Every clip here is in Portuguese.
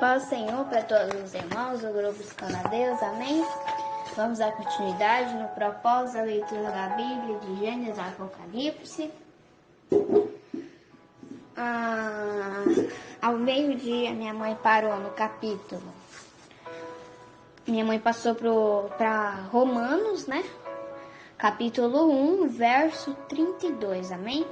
Paz do Senhor para todos os irmãos do grupo Buscando a Deus, amém? Vamos dar continuidade no propósito da leitura da Bíblia de Gênesis a Apocalipse. Ao meio-dia, minha mãe parou no capítulo. Minha mãe passou para Romanos, né? Capítulo 1, verso 32, amém?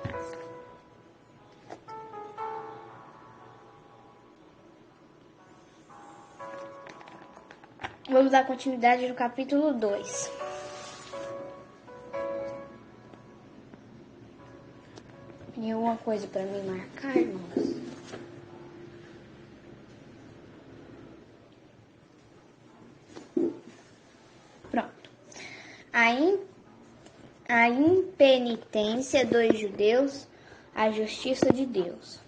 Vamos dar continuidade no capítulo 2. Tem alguma coisa para me marcar, irmãos? Pronto. A impenitência dos judeus, a justiça de Deus.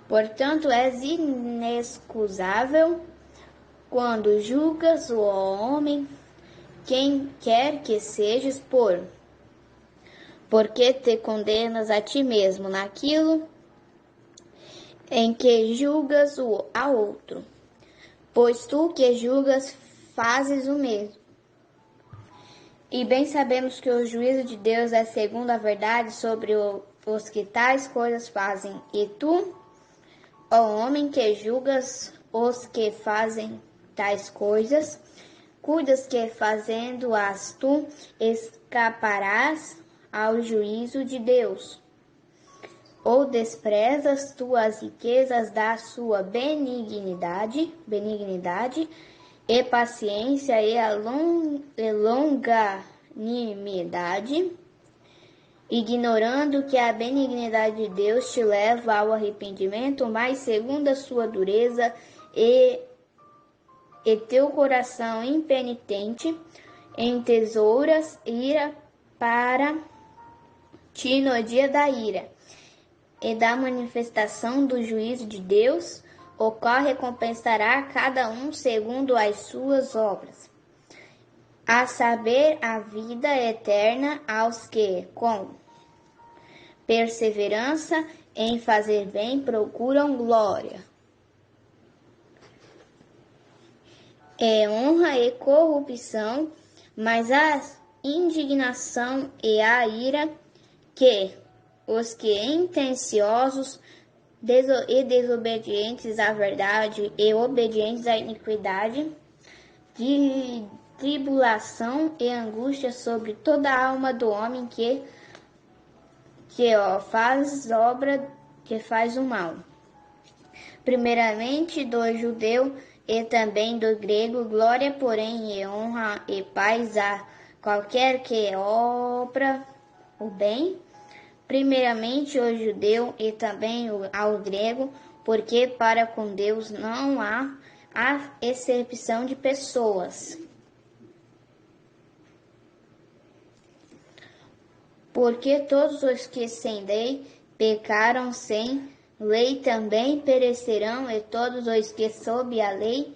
Portanto, és inexcusável quando julgas o homem, quem quer que sejas, porque te condenas a ti mesmo naquilo em que julgas a outro, pois tu que julgas fazes o mesmo. E bem sabemos que o juízo de Deus é segundo a verdade sobre os que tais coisas fazem. E tu, ó homem que julgas os que fazem tais coisas, cuidas que fazendo-as tu escaparás ao juízo de Deus. Ou desprezas tu as riquezas da sua benignidade e paciência e longanimidade, ignorando que a benignidade de Deus te leva ao arrependimento, mas segundo a sua dureza e teu coração impenitente entesouras ira para ti no dia da ira e da manifestação do juízo de Deus, o qual recompensará cada um segundo as suas obras, a saber, a vida eterna aos que, com perseverança em fazer bem, procuram glória, honra e corrupção, mas a indignação e a ira que os que intenciosos e desobedientes à verdade e obedientes à iniquidade, de tribulação e angústia sobre toda a alma do homem que faz obra, que faz o mal. Primeiramente do judeu e também do grego, glória, porém, e honra e paz a qualquer que obra o bem. Primeiramente o judeu e também ao grego, porque para com Deus não há exceção de pessoas. Porque todos os que sem lei pecaram sem lei também perecerão, e todos os que sob a lei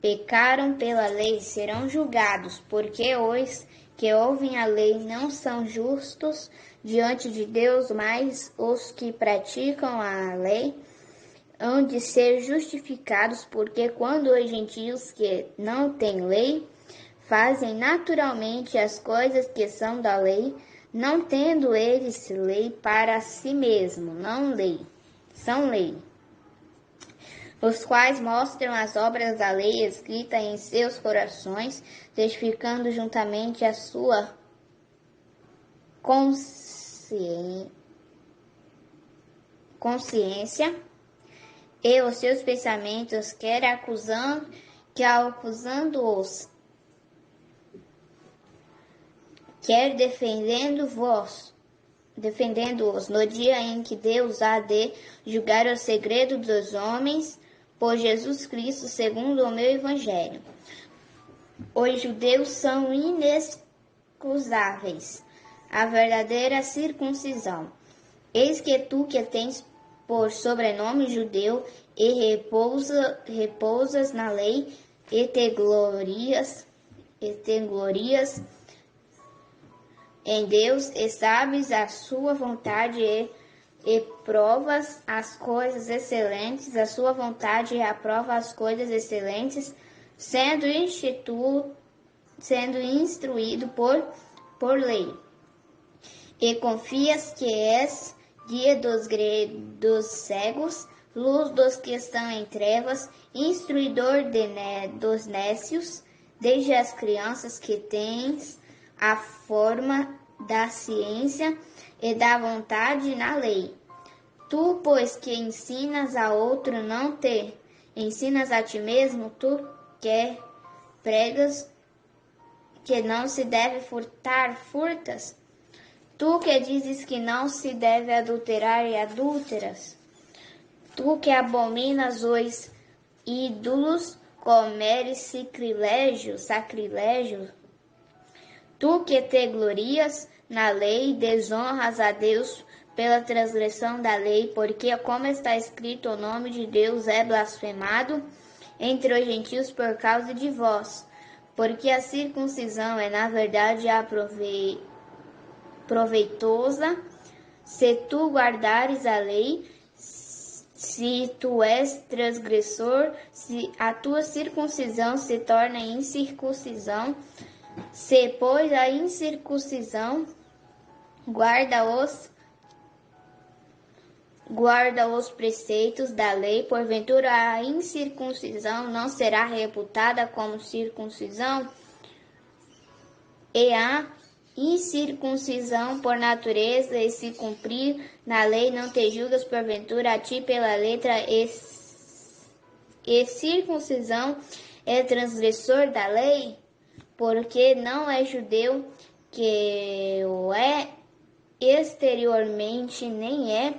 pecaram pela lei serão julgados, porque os que ouvem a lei não são justos diante de Deus, mas os que praticam a lei hão de ser justificados, porque quando os gentios que não têm lei fazem naturalmente as coisas que são da lei, não tendo eles lei para si mesmo, são lei, os quais mostram as obras da lei escrita em seus corações, testificando juntamente a sua consciência e os seus pensamentos, quer acusando-os, quer defendendo-os no dia em que Deus há de julgar o segredo dos homens por Jesus Cristo, segundo o meu evangelho. Os judeus são inexcusáveis, a verdadeira circuncisão. Eis que tu que tens por sobrenome judeu e repousas na lei e te glorias em Deus e sabes a sua vontade e e provas as coisas excelentes, a sua vontade aprova as coisas excelentes, sendo instruído por lei. E confias que és guia dos cegos, luz dos que estão em trevas, instruidor dos nécios, desde as crianças que tens a forma da ciência e da vontade na lei. Tu, pois que ensinas a outro, não te ensinas a ti mesmo, tu que pregas que não se deve furtar, furtas. Tu que dizes que não se deve adulterar e adúlteras. Tu que abominas os ídolos, comeres sacrilégio. Tu que te glorias na lei, desonras a Deus pela transgressão da lei, porque, como está escrito, o nome de Deus é blasfemado entre os gentios por causa de vós. Porque a circuncisão é, na verdade, proveitosa, se tu guardares a lei. Se tu és transgressor, se a tua circuncisão se torna incircuncisão, se, pois, a incircuncisão guarda os preceitos da lei, porventura a incircuncisão não será reputada como circuncisão? E a incircuncisão por natureza, e se cumprir na lei, não te julgas porventura a ti pela letra, e circuncisão é transgressor da lei? Porque não é judeu que o é exteriormente, nem é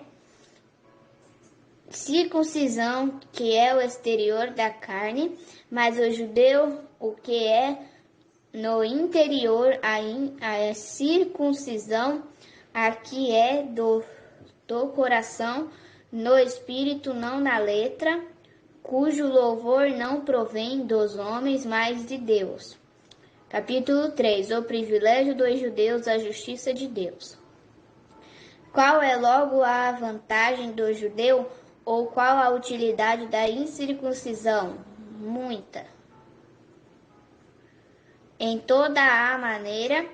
circuncisão que é o exterior da carne, mas o judeu o que é no interior, a circuncisão, a que é do coração, no espírito, não na letra, cujo louvor não provém dos homens, mas de Deus. Capítulo 3. O privilégio dos judeus, a justiça de Deus. Qual é logo a vantagem do judeu, ou qual a utilidade da incircuncisão? Muita. Em toda a maneira,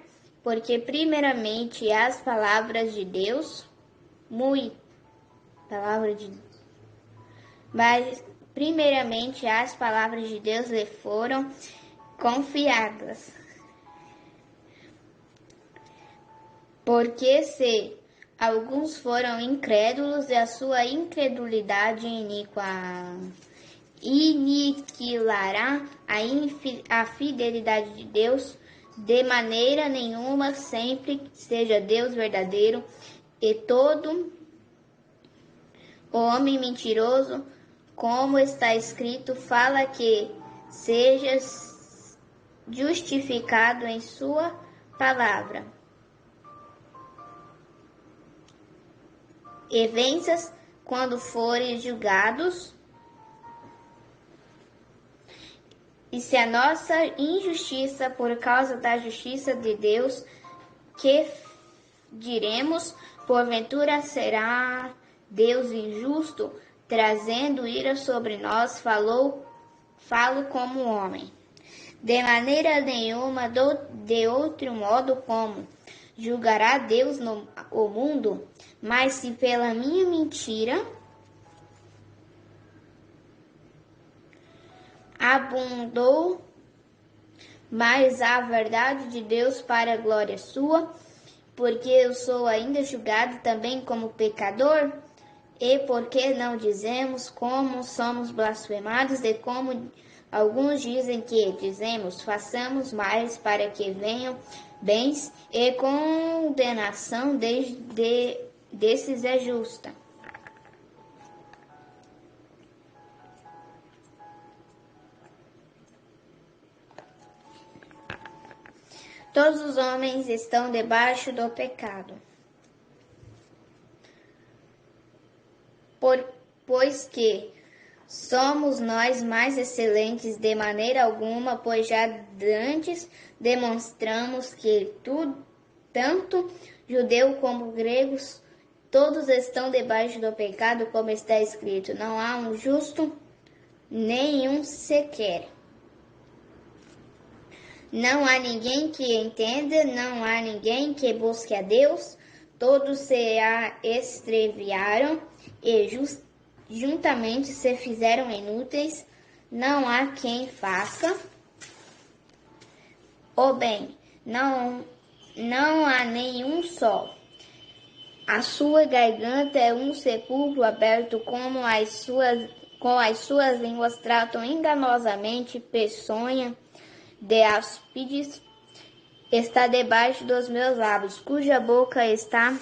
porque primeiramente as palavras de Deus, mas primeiramente as palavras de Deus lhe foram confiadas. Porque se alguns foram incrédulos, e a sua incredulidade aniquilará a fidelidade de Deus, de maneira nenhuma, sempre seja Deus verdadeiro, e todo o homem mentiroso, como está escrito, fala que sejas justificado em sua palavra. E venças quando forem julgados. E se a nossa injustiça por causa da justiça de Deus, que diremos, porventura será Deus injusto, trazendo ira sobre nós, falo como homem. De maneira nenhuma, de outro modo como julgará Deus o mundo, mas se pela minha mentira abundou mais a verdade de Deus para a glória sua, porque eu sou ainda julgado também como pecador, e porque não dizemos como somos blasfemados, e como alguns dizem que dizemos, façamos mais para que venham bens, e condenação desses é justa. Todos os homens estão debaixo do pecado. Pois que somos nós mais excelentes de maneira alguma, pois já antes demonstramos que tanto judeu como gregos Todos estão debaixo do pecado, como está escrito: não há um justo, nenhum sequer. Não há ninguém que entenda, não há ninguém que busque a Deus. Todos se extraviaram e juntamente se fizeram inúteis. Não há quem faça o bem, não há nenhum só. A sua garganta é um sepulcro aberto, com as suas línguas tratam enganosamente, peçonha de áspides está debaixo dos meus lábios, cuja boca está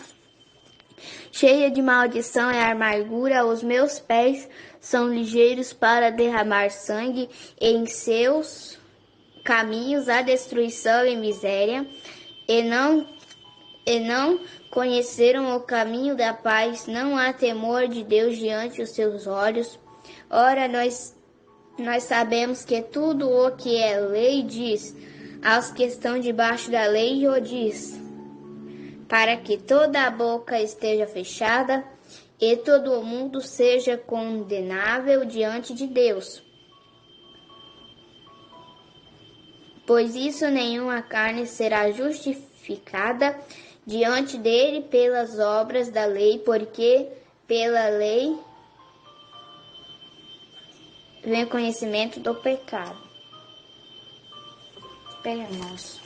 cheia de maldição e amargura. Os meus pés são ligeiros para derramar sangue, em seus caminhos há destruição e miséria, e não conheceram o caminho da paz. Não há temor de Deus diante dos seus olhos. Ora, nós sabemos que tudo o que é lei diz aos que estão debaixo da lei, o diz, para que toda a boca esteja fechada e todo o mundo seja condenável diante de Deus. Pois isso nenhuma carne será justificada diante dele pelas obras da lei, porque pela lei vem o conhecimento do pecado. Espera, nosso.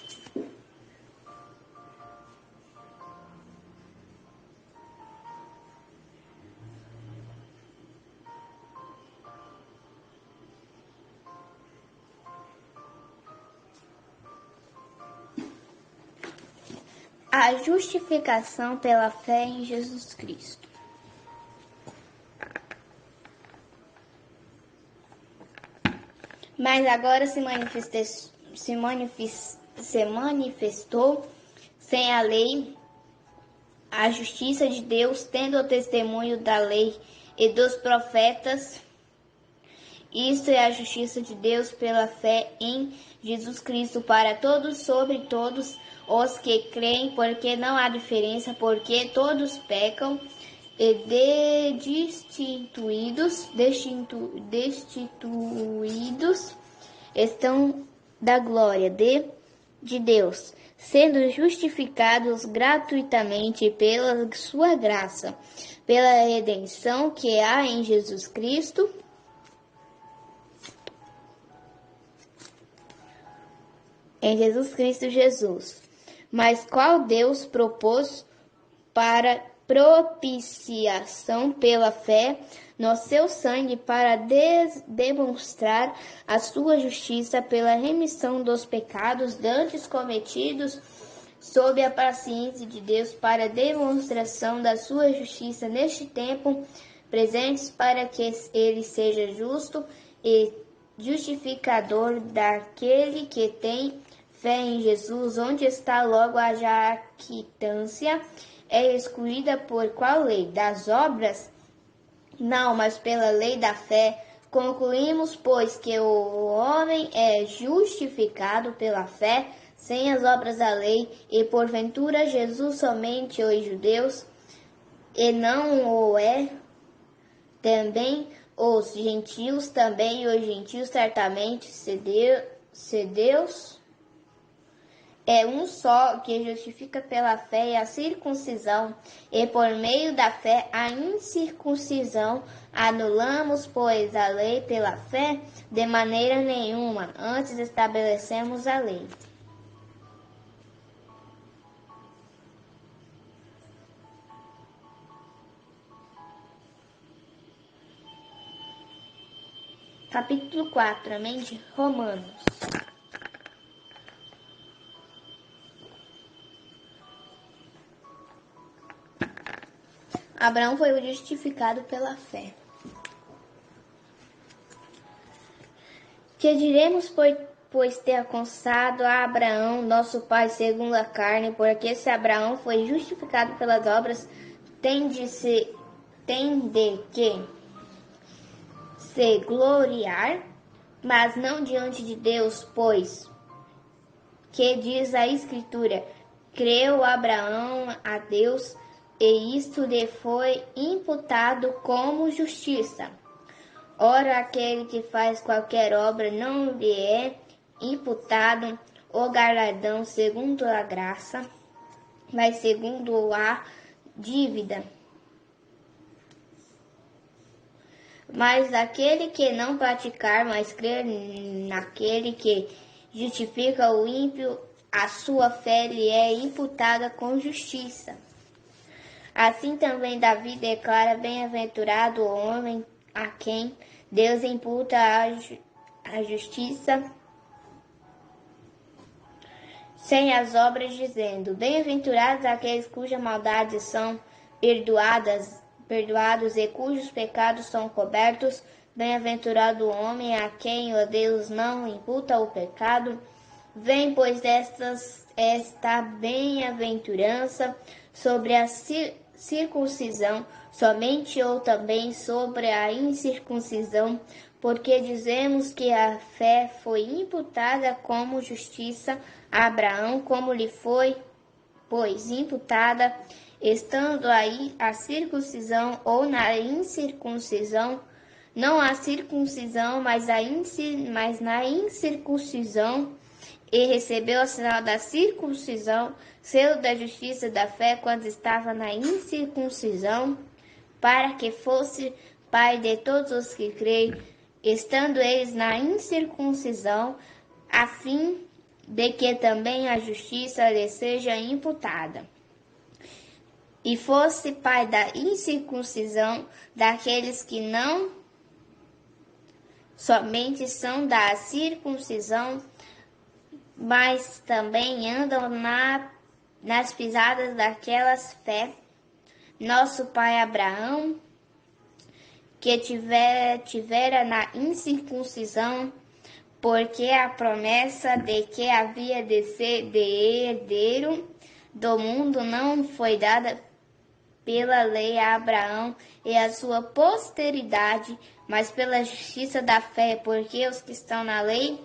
A justificação pela fé em Jesus Cristo. Mas agora se manifestou sem a lei a justiça de Deus, tendo o testemunho da lei e dos profetas. Isto é a justiça de Deus pela fé em Jesus Cristo para todos, sobre todos os que creem, porque não há diferença, porque todos pecam e destituídos estão da glória de Deus, sendo justificados gratuitamente pela sua graça, pela redenção que há em Jesus Cristo, Jesus. Mas qual Deus propôs para propiciação pela fé no seu sangue, para demonstrar a sua justiça pela remissão dos pecados dantes cometidos sob a paciência de Deus, para demonstração da sua justiça neste tempo presentes, para que ele seja justo e justificador daquele que tem fé em Jesus. Onde está logo a jactância? É excluída por qual lei? Das obras? Não, mas pela lei da fé. Concluímos, pois, que o homem é justificado pela fé, sem as obras da lei, e porventura Jesus somente os judeus, e não o é também os gentios, também os gentios certamente, se Deus é um só, que justifica pela fé a circuncisão, e por meio da fé a incircuncisão. Anulamos, pois, a lei pela fé? De maneira nenhuma, antes estabelecemos a lei. Capítulo 4, amém? De Romanos. Abraão foi justificado pela fé. Que diremos, pois ter alcançado a Abraão, nosso pai, segundo a carne, porque se Abraão foi justificado pelas obras, tem de que se gloriar, mas não diante de Deus, pois que diz a Escritura: creu Abraão a Deus, e isto lhe foi imputado como justiça. Ora, aquele que faz qualquer obra não lhe é imputado o galardão segundo a graça, mas segundo a dívida. Mas aquele que não praticar, mas crer naquele que justifica o ímpio, a sua fé lhe é imputada com justiça. Assim também Davi declara: bem-aventurado o homem a quem Deus imputa a justiça sem as obras, dizendo: bem-aventurados aqueles cujas maldades são perdoados e cujos pecados são cobertos. Bem-aventurado o homem a quem o Deus não imputa o pecado. Vem, pois, esta bem-aventurança sobre a circuncisão somente, ou também sobre a incircuncisão, porque dizemos que a fé foi imputada como justiça a Abraão, como lhe foi, pois, imputada, estando aí a circuncisão ou na incircuncisão. Não há circuncisão, mas na incircuncisão, e recebeu o sinal da circuncisão, selo da justiça da fé, quando estava na incircuncisão, para que fosse pai de todos os que creem, estando eles na incircuncisão, a fim de que também a justiça lhe seja imputada. E fosse pai da incircuncisão daqueles que não somente são da circuncisão, mas também andam nas pisadas daquelas fé. Nosso pai Abraão, que tivera na incircuncisão, porque a promessa de que havia de ser de herdeiro do mundo não foi dada pela lei a Abraão e a sua posteridade, mas pela justiça da fé, porque os que estão na lei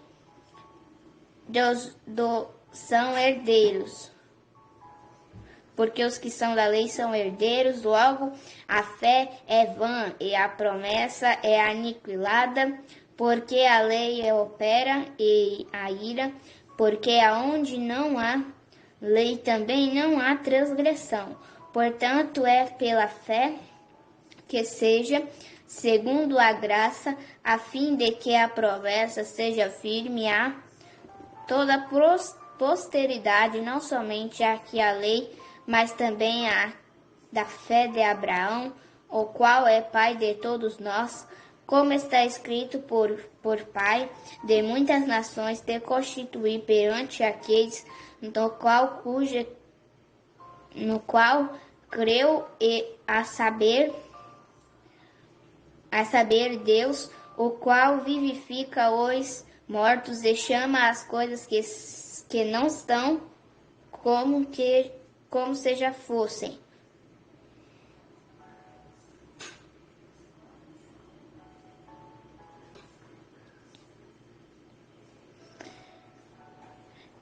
são herdeiros. Porque os que são da lei são herdeiros, logo a fé é vã e a promessa é aniquilada, porque a lei opera e a ira, porque aonde não há lei também não há transgressão. Portanto, é pela fé que seja segundo a graça, a fim de que a promessa seja firme a toda posteridade, não somente a que a lei, mas também a da fé de Abraão, o qual é pai de todos nós, como está escrito: por pai de muitas nações te constituí perante aqueles no qual creu, e a saber Deus, o qual vivifica os mortos e chama as coisas que não estão como se já fossem.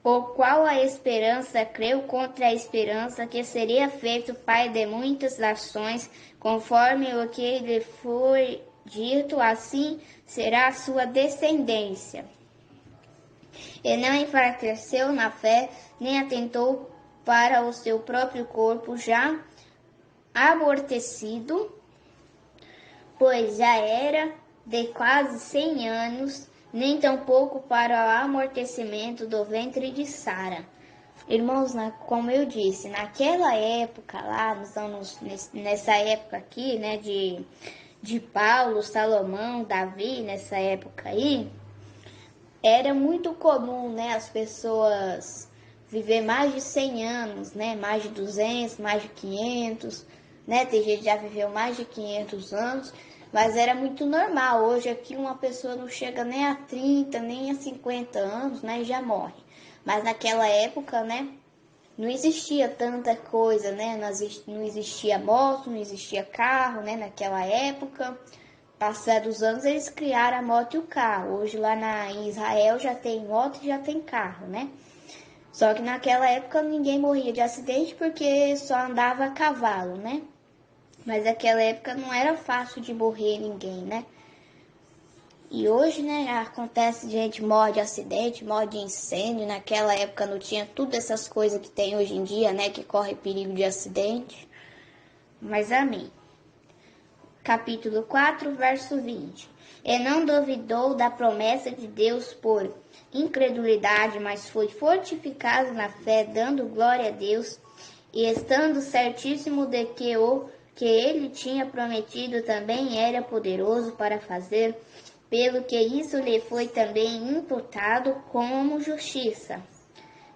O qual a esperança creu contra a esperança, que seria feito pai de muitas nações, conforme o que lhe foi dito, assim será a sua descendência. E não enfraqueceu na fé, nem atentou para o seu próprio corpo já amortecido, pois já era de quase 100 anos, nem tampouco para o amortecimento do ventre de Sara. Irmãos, como eu disse, naquela época lá, nessa época aqui, né, de Paulo, Salomão, Davi, nessa época aí, era muito comum, né, as pessoas viver mais de 100 anos, né, mais de 200, mais de 500, né, tem gente que já viveu mais de 500 anos, mas era muito normal. Hoje aqui uma pessoa não chega nem a 30, nem a 50 anos, né, e já morre. Mas naquela época, né, não existia tanta coisa, né, não existia moto, não existia carro, né, naquela época. Passados os anos eles criaram a moto e o carro. Hoje lá em Israel já tem moto e já tem carro, né. Só que naquela época ninguém morria de acidente porque só andava a cavalo, né? Mas naquela época não era fácil de morrer ninguém, né? E hoje, né, acontece gente morre de acidente, morre de incêndio. Naquela época não tinha tudo essas coisas que tem hoje em dia, né, que corre perigo de acidente. Mas amém. Capítulo 4, verso 20. E não duvidou da promessa de Deus por incredulidade, mas foi fortificado na fé, dando glória a Deus, e estando certíssimo de que o que ele tinha prometido também era poderoso para fazer, pelo que isso lhe foi também imputado como justiça.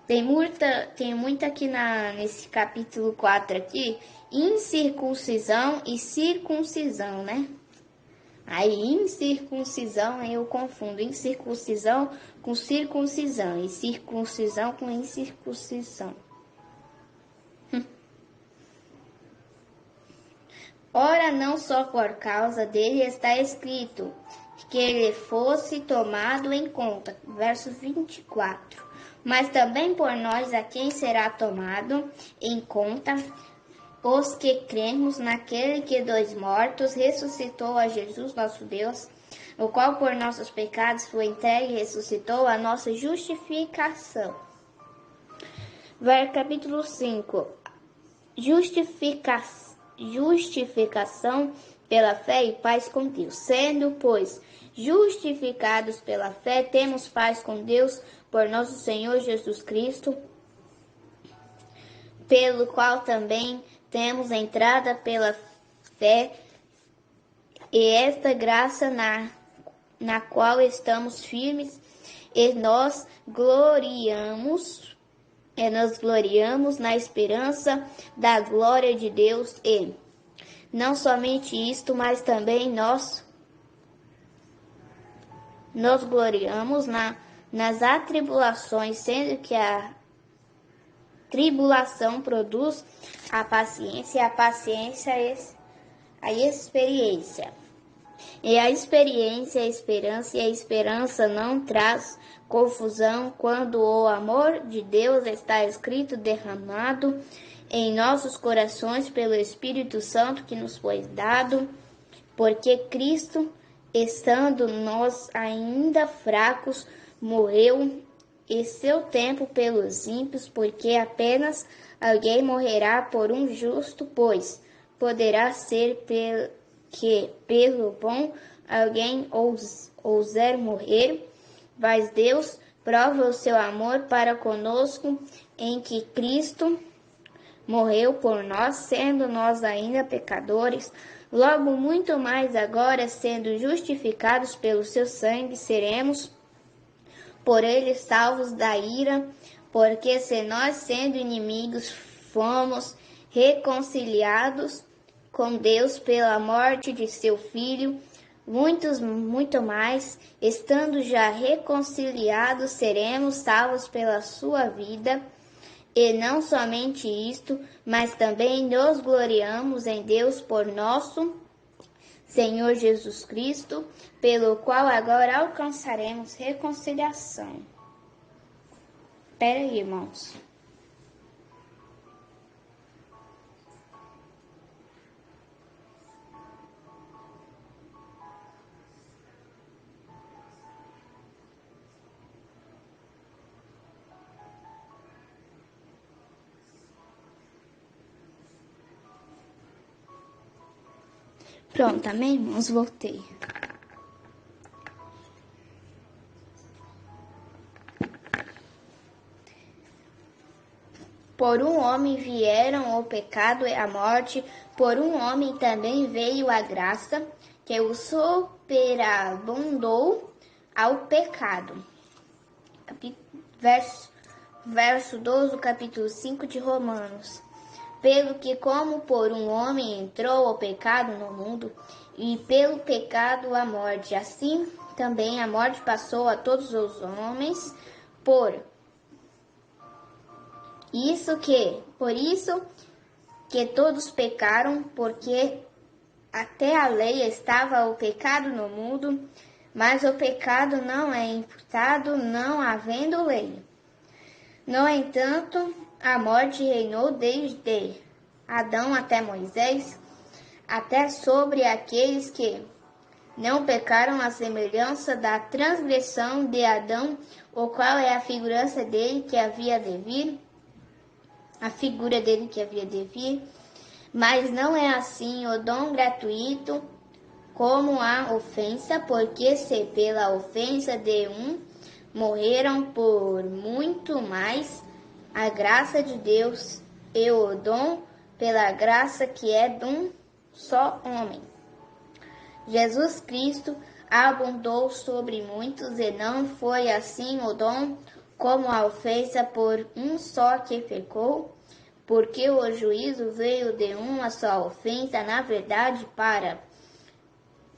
Tem muita aqui nesse capítulo 4 aqui, incircuncisão e circuncisão, né? Aí, incircuncisão eu confundo incircuncisão com circuncisão e circuncisão com incircuncisão. Ora, não só por causa dele está escrito que ele fosse tomado em conta. Verso 24. Mas também por nós a quem será tomado em conta, os que cremos naquele que dos mortos ressuscitou a Jesus nosso Deus, o qual por nossos pecados foi entregue e ressuscitou a nossa justificação. Capítulo 5. Justificação pela fé e paz com Deus. Sendo, pois, justificados pela fé, temos paz com Deus por nosso Senhor Jesus Cristo, pelo qual também temos entrada pela fé e esta graça na qual estamos firmes e nos gloriamos na esperança da glória de Deus. E não somente isto, mas também nós nos gloriamos nas atribulações, sendo que a tribulação produz a paciência, a experiência. E a experiência, a esperança, e a esperança não traz confusão quando o amor de Deus está escrito derramado em nossos corações pelo Espírito Santo que nos foi dado, porque Cristo, estando nós ainda fracos, morreu em seu tempo pelos ímpios, porque apenas alguém morrerá por um justo, pois poderá ser que pelo bom alguém ousar morrer, mas Deus prova o seu amor para conosco em que Cristo morreu por nós, sendo nós ainda pecadores. Logo, muito mais agora, sendo justificados pelo seu sangue, seremos por ele salvos da ira, porque se nós, sendo inimigos, fomos reconciliados com Deus pela morte de seu Filho, muito mais, estando já reconciliados, seremos salvos pela sua vida. E não somente isto, mas também nos gloriamos em Deus por nosso Senhor Jesus Cristo, pelo qual agora alcançaremos reconciliação. Espera aí, irmãos. Pronto, amém, irmãos? Voltei. Por um homem vieram o pecado e a morte, por um homem também veio a graça, que o superabundou ao pecado. Verso 12 do capítulo 5 de Romanos. Pelo que como por um homem entrou o pecado no mundo, e pelo pecado a morte, assim também a morte passou a todos os homens, por isso que todos pecaram, porque até a lei estava o pecado no mundo, mas o pecado não é imputado não havendo lei. No entanto, a morte reinou desde Adão até Moisés, até sobre aqueles que não pecaram à semelhança da transgressão de Adão, o qual é a figurança dele que havia de vir, a figura dele que havia de vir. Mas não é assim o dom gratuito como a ofensa, porque se pela ofensa de um morreram por muito mais a graça de Deus e o dom pela graça que é de um só homem, Jesus Cristo, abundou sobre muitos, e não foi assim o dom como a ofensa por um só que pecou, porque o juízo veio de uma só ofensa, na verdade, para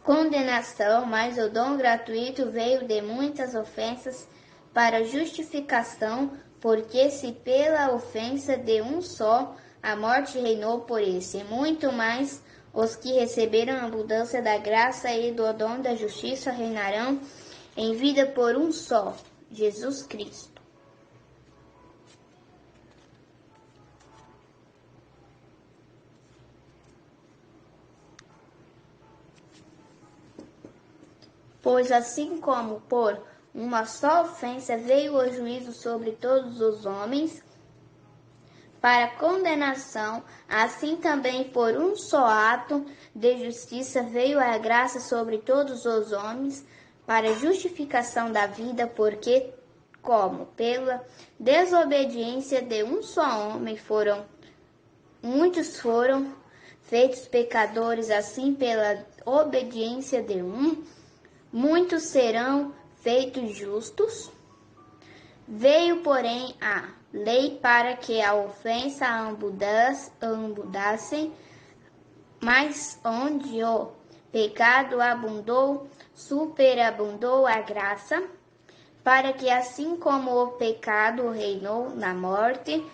condenação, mas o dom gratuito veio de muitas ofensas para justificação, porque se pela ofensa de um só a morte reinou por esse, muito mais os que receberam a abundância da graça e do dom da justiça reinarão em vida por um só, Jesus Cristo. Pois assim como por uma só ofensa veio o juízo sobre todos os homens, para condenação, assim também por um só ato de justiça veio a graça sobre todos os homens, para justificação da vida, porque, como pela desobediência de um só homem muitos foram feitos pecadores, assim pela obediência de um, muitos serão feitos justos. Veio, porém, a lei para que a ofensa abundasse, mas onde o pecado abundou, superabundou a graça, para que assim como o pecado reinou na morte,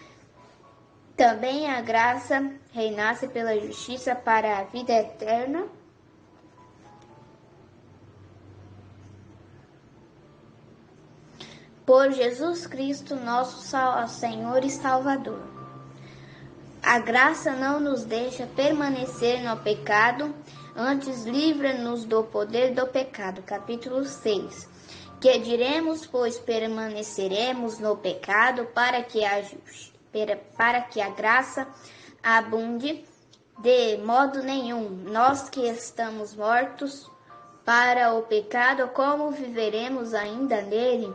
também a graça reinasse pela justiça para a vida eterna. Por Jesus Cristo, nosso Senhor e Salvador. A graça não nos deixa permanecer no pecado, antes livra-nos do poder do pecado. Capítulo 6. Que diremos, pois permaneceremos no pecado para que a graça abunde? De modo nenhum. Nós que estamos mortos para o pecado, como viveremos ainda nele?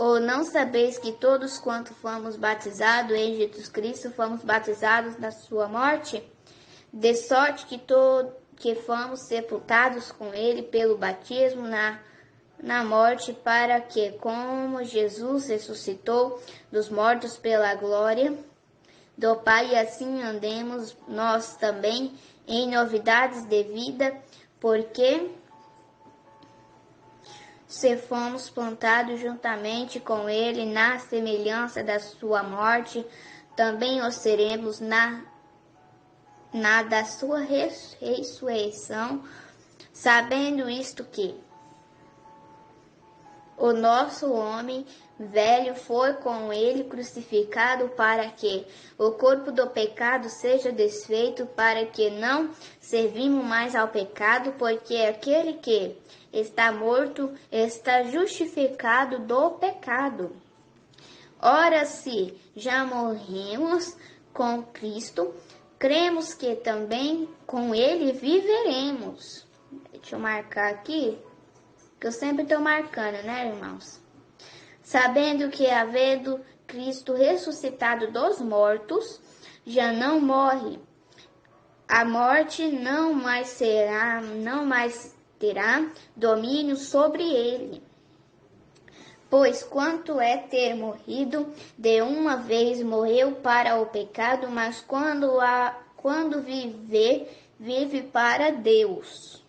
Ou não sabeis que todos quanto fomos batizados em Jesus Cristo, fomos batizados na sua morte? De sorte que fomos sepultados com ele pelo batismo na morte, para que, como Jesus ressuscitou dos mortos pela glória do Pai, assim andemos nós também em novidades de vida, porque se fomos plantados juntamente com ele na semelhança da sua morte, também o seremos na da sua ressurreição, sabendo isto que o nosso homem velho foi com ele crucificado, para que o corpo do pecado seja desfeito, para que não servimos mais ao pecado, porque aquele que está morto está justificado do pecado. Ora, se já morremos com Cristo, cremos que também com ele viveremos. Deixa eu marcar aqui, que eu sempre estou marcando, né, irmãos? Sabendo que, havendo Cristo ressuscitado dos mortos, já não morre. A morte não mais terá domínio sobre ele. Pois quanto é ter morrido, de uma vez morreu para o pecado, mas quando vive para Deus.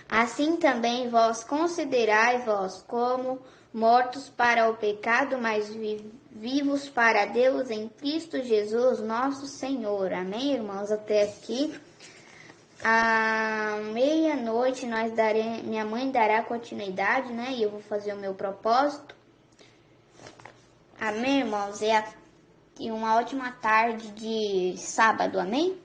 Assim também vós considerai-vos como mortos para o pecado, mas vivos para Deus em Cristo Jesus, nosso Senhor. Amém, irmãos? Até aqui. À meia-noite minha mãe dará continuidade, né? E eu vou fazer o meu propósito. Amém, irmãos? E uma ótima tarde de sábado, amém?